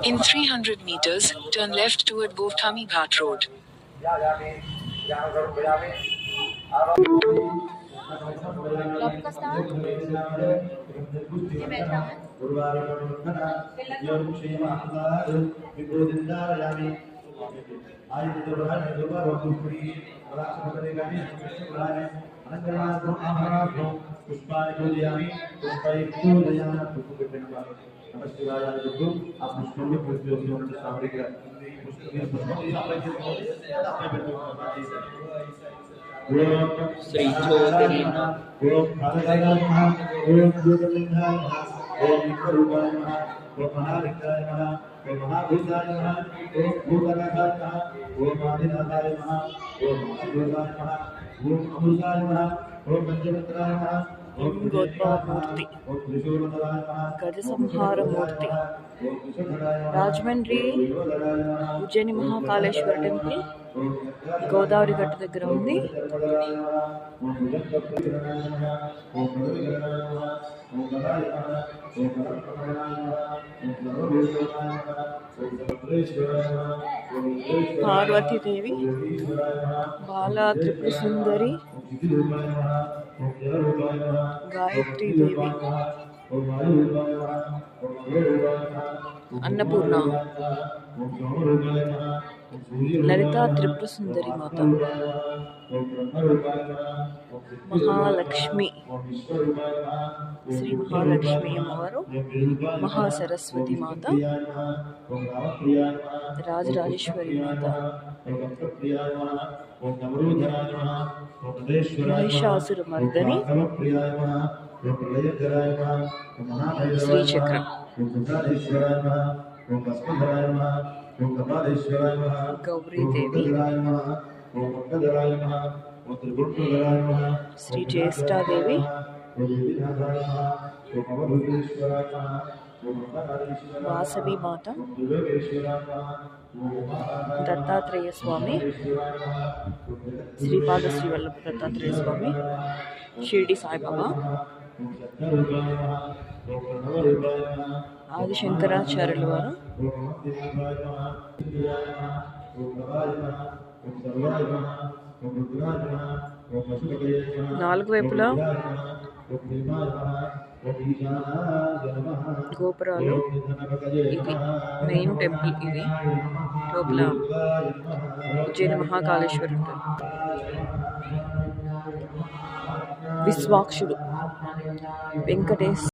In 300 meters, turn left toward Govthami Ghat Road. Shri జ్యోతిర్లింగం ఓం భారతాయ నమః ఓం జ్యోతిర్లింగాయ నమః ఓం విశ్వరూపాయ నమః ఓం మహాలింగాయ నమః ఓం మహాభూతాయ నమః ఓం భూతనాథాయ నమః ఓం ఆదినాథాయ నమః ఓం మహాదేవాయ నమః ఓం అమృతాయ నమః ఓం పంచమిత్రాయ నమః ఓం గోద్భవమూర్తి గజ సంహారమూర్తి రాజమండ్రి ఉజ్జయిని మహాకాళేశ్వర టెంపుల్ గోదావరి గట్టు దగ్గర ఉంది. పార్వతీదేవి, బాలా త్రిపుర సుందరి, గాయత్రీదేవి, అన్నపూర్ణ, లలితా త్రిపుర సుందరి మాత, మహాలక్ష్మి, శ్రీ మహాలక్ష్మి అమ్మవారు, మహాసరస్వతి మాత, రాజరాజేశ్వరి మాత, మహిషాసుర మర్దని, శ్రీచక్రం, గౌరీదేవి, శ్రీ జ్యేష్ఠాదేవి, వాసవి మాత, దత్తాత్రేయ స్వామి, శ్రీపాద శ్రీవల్లభ దత్తాత్రేయ స్వామి, షిరిడి సాయిబాబా, ఆది శంకరాచార్యుల వారు, నాలుగు వైపులా గోపురాలు. ఇది మెయిన్ టెంపుల్. ఇది లోపల ఉజ్జయిని మహాకాళేశ్వరి ఉంటుంది. విశ్వాక్షుడు వెంకటేశ్